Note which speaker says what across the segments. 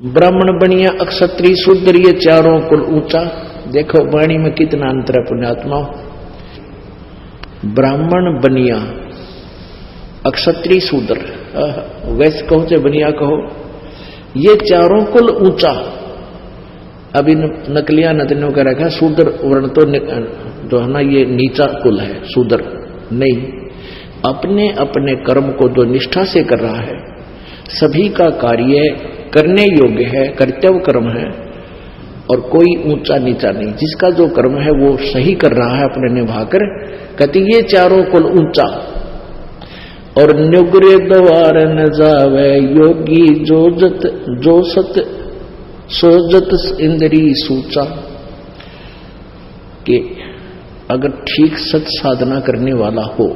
Speaker 1: ब्राह्मण बनिया अक्षत्रिय शूद्र ये चारों कुल ऊंचा। देखो वाणी में कितना अंतर है पुण्यात्मा। ब्राह्मण बनिया अक्षत्रिय शूद्र, वैश्य कहो चाहे बनिया कहो, ये चारों कुल ऊंचा। अभी नकलिया नदनियों का रखा शूद्र वर्ण तो जो है ना ये नीचा कुल है, शूद्र नहीं। अपने अपने कर्म को जो निष्ठा से कर रहा है, सभी का कार्य करने योग्य है, कर्तव्य कर्म है और कोई ऊंचा नीचा नहीं। जिसका जो कर्म है वो सही कर रहा है अपने निभाकर, कहते ये चारों कुल ऊंचा। और नुग्रे द्वार न जावे योगी जो सत सोजत इंद्री सूचा, कि अगर ठीक सत साधना करने वाला हो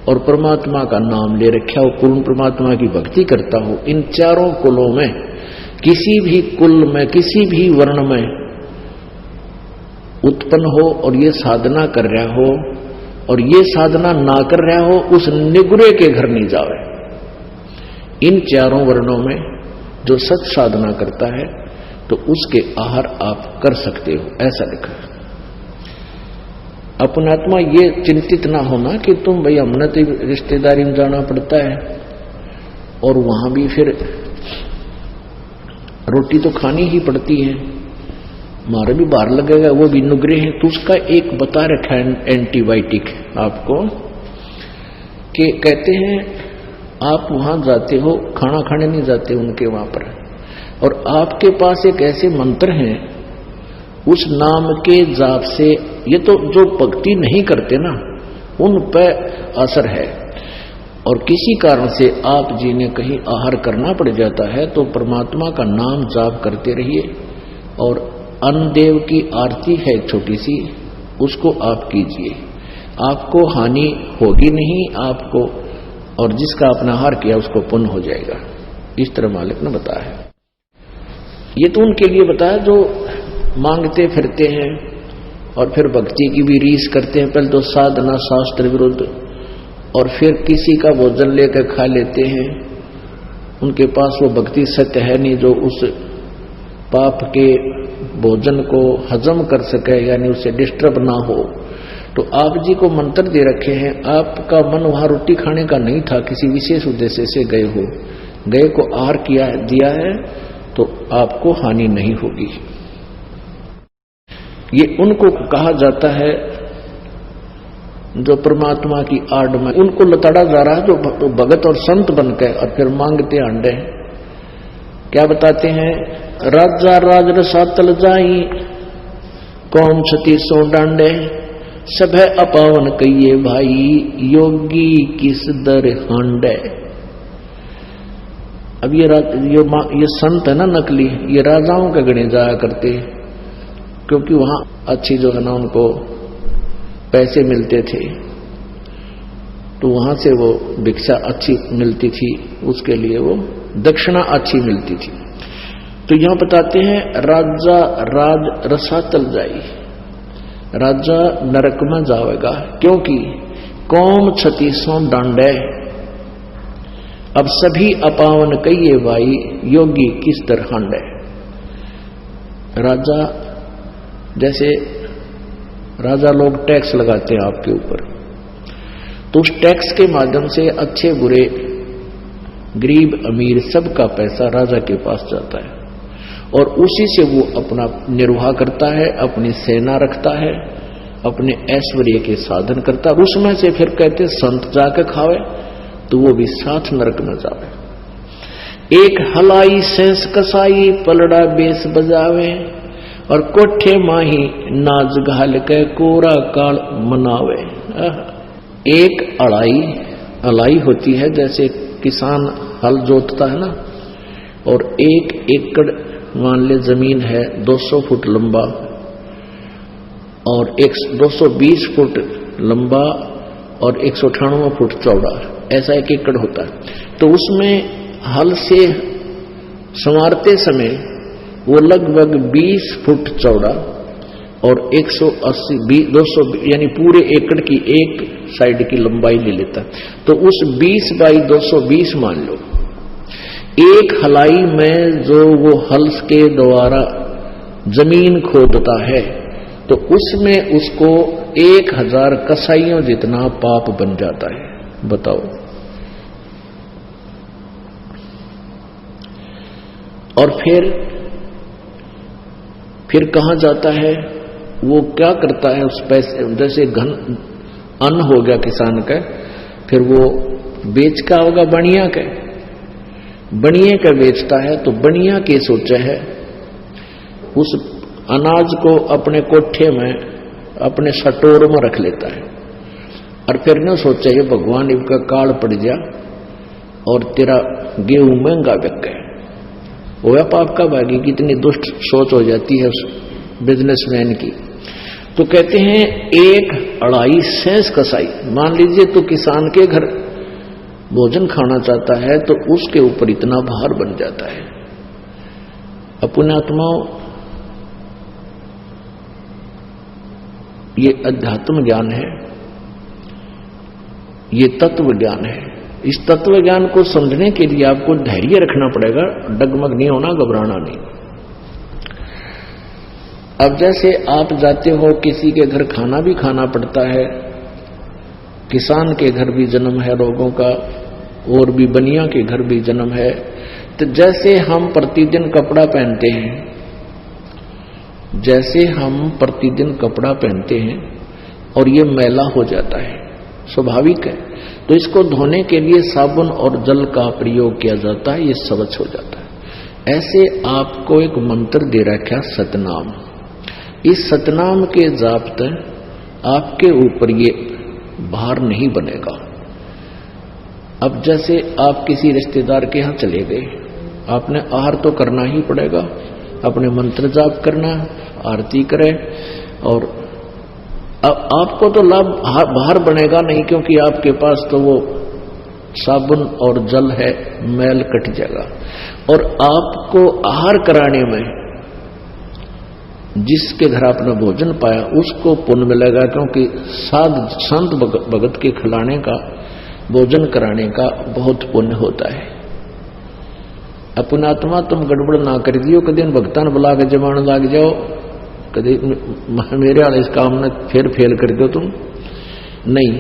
Speaker 1: और परमात्मा का नाम ले रखा हो, पूर्ण परमात्मा की भक्ति करता हो, इन चारों कुलों में किसी भी कुल में किसी भी वर्ण में उत्पन्न हो और ये साधना कर रहा हो और ये साधना ना कर रहा हो, उस निगुरे के घर नहीं जावे। इन चारों वर्णों में जो सत साधना करता है तो उसके आहार आप कर सकते हो, ऐसा लिखा है। अपनात्मा ये चिंतित ना होना कि तुम भाई हमने तो रिश्तेदारी में जाना पड़ता है और वहां भी फिर रोटी तो खानी ही पड़ती है, मारे भी बाहर लगेगा, वो भी नुग्रे है। तो उसका एक बता रखा है एंटीबायोटिक आपको, कि कहते हैं आप वहां जाते हो, खाना खाने नहीं जाते उनके वहां पर, और आपके पास एक ऐसे मंत्र हैं उस नाम के जाप से, ये तो जो भक्ति नहीं करते ना उन पर असर है। और किसी कारण से आप जी ने कहीं आहार करना पड़ जाता है तो परमात्मा का नाम जाप करते रहिए। और अन्नदेव की आरती है छोटी सी, उसको आप कीजिए, आपको हानि होगी नहीं आपको, और जिसका अपना आहार किया उसको पुण्य हो जाएगा। इस तरह मालिक ने बताया। ये तो उनके लिए बताया जो मांगते फिरते हैं और फिर भक्ति की भी रीस करते हैं। पहले तो साधना शास्त्र विरुद्ध, और फिर किसी का भोजन लेकर खा लेते हैं, उनके पास वो भक्ति सत्य है नहीं जो उस पाप के भोजन को हजम कर सके, यानी उसे डिस्टर्ब ना हो। तो आप जी को मंत्र दे रखे हैं, आपका मन वहां रोटी खाने का नहीं था, किसी विशेष उद्देश्य से गए हो, गए को आहार किया दिया है तो आपको हानि नहीं होगी। ये उनको कहा जाता है जो परमात्मा की आड़ में उनको लताड़ा जा रहा है, जो भगत और संत बनकर और फिर मांगते अंडे। क्या बताते हैं, राजा राज रसातल जाई कौम छती सो डांडे, सब है अपावन कहिए भाई योगी किस दर हांडे। अब ये संत है ना नकली, ये राजाओं के गणे जाया करते, क्योंकि वहां अच्छी जो है ना उनको पैसे मिलते थे, तो वहां से वो भिक्षा अच्छी मिलती थी, उसके लिए वो दक्षिणा अच्छी मिलती थी। तो यहां बताते हैं राजा राज रसातल जाई, राजा नरक में जाएगा, क्योंकि कौम छती सो डांडे, अब सभी अपावन कहिए भाई योगी किस तरह हांडे। राजा जैसे राजा लोग टैक्स लगाते हैं आपके ऊपर, तो उस टैक्स के माध्यम से अच्छे बुरे गरीब अमीर सबका पैसा राजा के पास जाता है और उसी से वो अपना निर्वाह करता है, अपनी सेना रखता है, अपने ऐश्वर्य के साधन करता है। उसमें से फिर कहते संत जाकर खावे तो वो भी साथ नरक न जावे। एक हलाई सेंस कसाई पलड़ा बेस बजावे, और कोठे माही नाज घाल के कोरा काल मनावे। एक अलाई होती है, जैसे किसान हल जोतता है ना, और एक एकड़ मान ले जमीन है 200 फुट लंबा और 220 फुट लंबा और 198 फुट चौड़ा, ऐसा एक एकड़ होता है। तो उसमें हल से संवारते समय वो लगभग 20 फुट चौड़ा और 180 200 यानी पूरे एकड़ की एक साइड की लंबाई ले लेता। तो उस 20 बाई 220 मान लो, एक हलाई में जो वो हल के द्वारा जमीन खोदता है तो उसमें उसको 1000 कसाइयों जितना पाप बन जाता है। बताओ। और फिर कहां जाता है? वो क्या करता है उस पैसे, जैसे घन अन्न हो गया किसान का, फिर वो बेच का होगा बनिया का, बनिए का बेचता है तो बनिया के सोचा है उस अनाज को अपने कोठे में अपने सटोर में रख लेता है। और फिर न सोचा ये भगवान इनका काल पड़ जा और तेरा गेहूं महंगा बिक गया। वो पाप का भागी, कितनी दुष्ट सोच हो जाती है उस बिजनेसमैन की। तो कहते हैं 1 सेंस कसाई, मान लीजिए तो किसान के घर भोजन खाना चाहता है तो उसके ऊपर इतना भार बन जाता है। अपने आत्माओं, ये अध्यात्म ज्ञान है, ये तत्व ज्ञान है। इस तत्व ज्ञान को समझने के लिए आपको धैर्य रखना पड़ेगा, डगमग नहीं होना, घबराना नहीं। अब जैसे आप जाते हो किसी के घर, खाना भी खाना पड़ता है, किसान के घर भी जन्म है लोगों का, और भी बनिया के घर भी जन्म है। तो जैसे हम प्रतिदिन कपड़ा पहनते हैं, जैसे हम प्रतिदिन कपड़ा पहनते हैं और ये मैला हो जाता है, स्वाभाविक है, तो इसको धोने के लिए साबुन और जल का प्रयोग किया जाता है, ये स्वच्छ हो जाता है। ऐसे आपको एक मंत्र दे रखा सतनाम। इस सतनाम के जाप्ते आपके ऊपर ये भार नहीं बनेगा। अब जैसे आप किसी रिश्तेदार के यहां चले गए, आपने आहार तो करना ही पड़ेगा, अपने मंत्र जाप करना, आरती करें, और अब आपको तो लाभ बाहर बनेगा नहीं, क्योंकि आपके पास तो वो साबुन और जल है, मैल कट जाएगा। और आपको आहार कराने में जिसके घर आपने भोजन पाया उसको पुण्य मिलेगा, क्योंकि संत भगत के खिलाने का, भोजन कराने का बहुत पुण्य होता है। अपना आत्मा तुम गड़बड़ ना कर दियो, कभी भगतान बुला के जमान लाग जाओ, कभी मेरे वाले इस काम में फिर फेल कर दो तुम नहीं।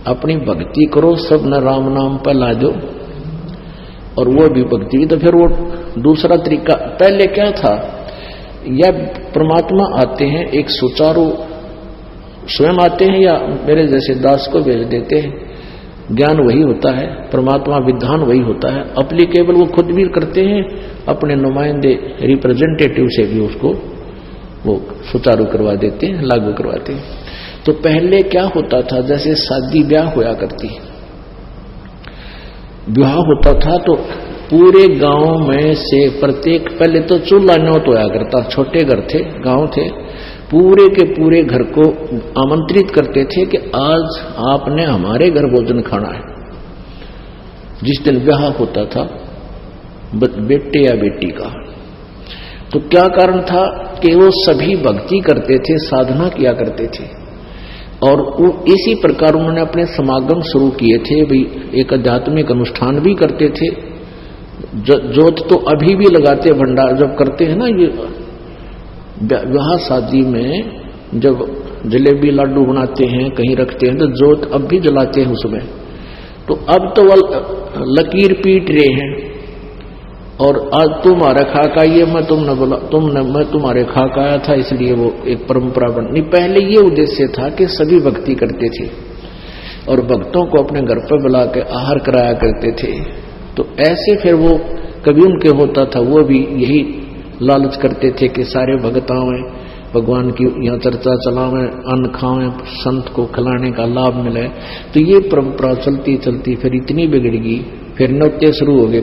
Speaker 1: अपनी भक्ति करो, सब न राम नाम पर ला दो, और वो भी भक्ति। तो फिर वो दूसरा तरीका, पहले क्या था, या परमात्मा आते हैं एक सुचारू, स्वयं आते हैं या मेरे जैसे दास को भेज देते हैं, ज्ञान वही होता है, परमात्मा विधान वही होता है, अप्लीकेबल वो खुद भी करते हैं, अपने नुमाइंदे रिप्रेजेंटेटिव से भी उसको वो सुचारू करवा देते हैं, लागू करवाते हैं। तो पहले क्या होता था, जैसे शादी ब्याह होया करती, ब्याह होता था तो पूरे गांव में से प्रत्येक, पहले तो चूल्हा न्योत होया करता, छोटे घर थे, गांव थे, पूरे के पूरे घर को आमंत्रित करते थे कि आज आपने हमारे घर भोजन खाना है। जिस दिन ब्याह होता था बेटे या बेटी का, तो क्या कारण था कि वो सभी भक्ति करते थे, साधना किया करते थे, और वो इसी प्रकार उन्होंने अपने समागम शुरू किए थे। भी एक आध्यात्मिक अनुष्ठान भी करते थे, जोत तो अभी भी लगाते, भंडार जब करते हैं ना, ये विवाह शादी में जब जलेबी लाडू बनाते हैं, कहीं रखते हैं, तो जोत अब भी जलाते हैं उसमें। तो अब तो वो लकीर पीट रहे हैं, और आज तुम्हारा खाक आइए, मैं तुमने बोला, मैं तुम्हारे खाक आया था, इसलिए वो एक परंपरा बन नहीं। पहले ये उद्देश्य था कि सभी भक्ति करते थे और भक्तों को अपने घर पर बुला के आहार कराया करते थे। तो ऐसे फिर वो कभी उनके होता था, वो भी यही लालच करते थे कि सारे भगत आवें, भगवान की यहाँ चर्चा चलावें, अन्न खावें, संत को खिलाने का लाभ मिले। तो ये परंपरा चलती चलती फिर इतनी बिगड़ गई, फिर नौते शुरू हो गए।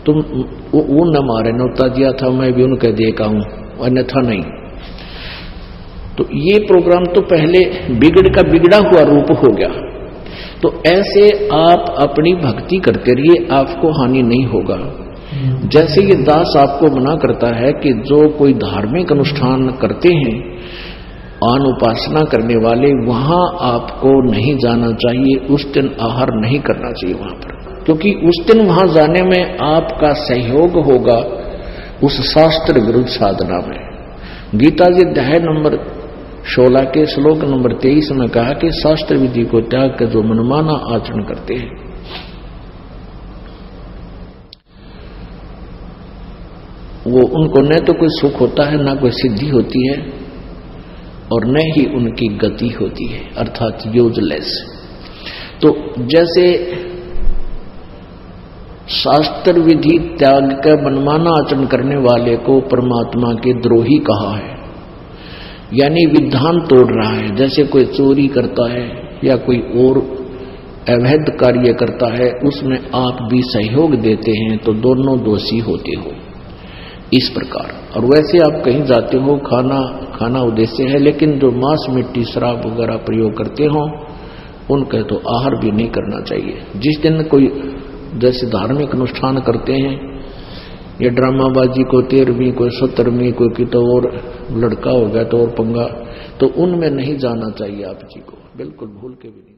Speaker 1: तुम वो न मारे, नौता दिया था मैं भी उनके देखा हूं, अन्यथा नहीं। तो ये प्रोग्राम तो पहले बिगड़ का बिगड़ा हुआ रूप हो गया। तो ऐसे आप अपनी भक्ति करते रहिए, आपको हानि नहीं होगा। जैसे ये दास आपको मना करता है कि जो कोई धार्मिक अनुष्ठान करते हैं, आन उपासना करने वाले, वहां आपको नहीं जाना चाहिए, उस दिन आहार नहीं करना चाहिए वहां पर। क्योंकि उस दिन वहां जाने में आपका सहयोग होगा उस शास्त्र विरुद्ध साधना में। गीता जी अध्याय नंबर 16 के श्लोक नंबर 23 में कहा कि शास्त्र विधि को त्याग कर जो मनमाना आचरण करते हैं वो उनको न तो कोई सुख होता है, न कोई सिद्धि होती है, और न ही उनकी गति होती है, अर्थात यूजलेस। तो जैसे शास्त्र विधि त्याग कर मनमाना आचरण करने वाले को परमात्मा के द्रोही कहा है, यानी विधान तोड़ रहा है। जैसे कोई चोरी करता है या कोई और अवैध कार्य करता है, उसमें आप भी सहयोग देते हैं तो दोनों दोषी होते हो, इस प्रकार। और वैसे आप कहीं जाते हो, खाना उद्देश्य है, लेकिन जो मांस मिट्टी शराब वगैरह प्रयोग करते हो उनका तो आहार भी नहीं करना चाहिए। जिस दिन कोई जैसे धार्मिक अनुष्ठान करते हैं या ड्रामाबाजी को 13वीं कोई 17वीं कोई की तो और लड़का हो गया तो और पंगा, तो उनमें नहीं जाना चाहिए आप जी को, बिल्कुल भूल के भी नहीं।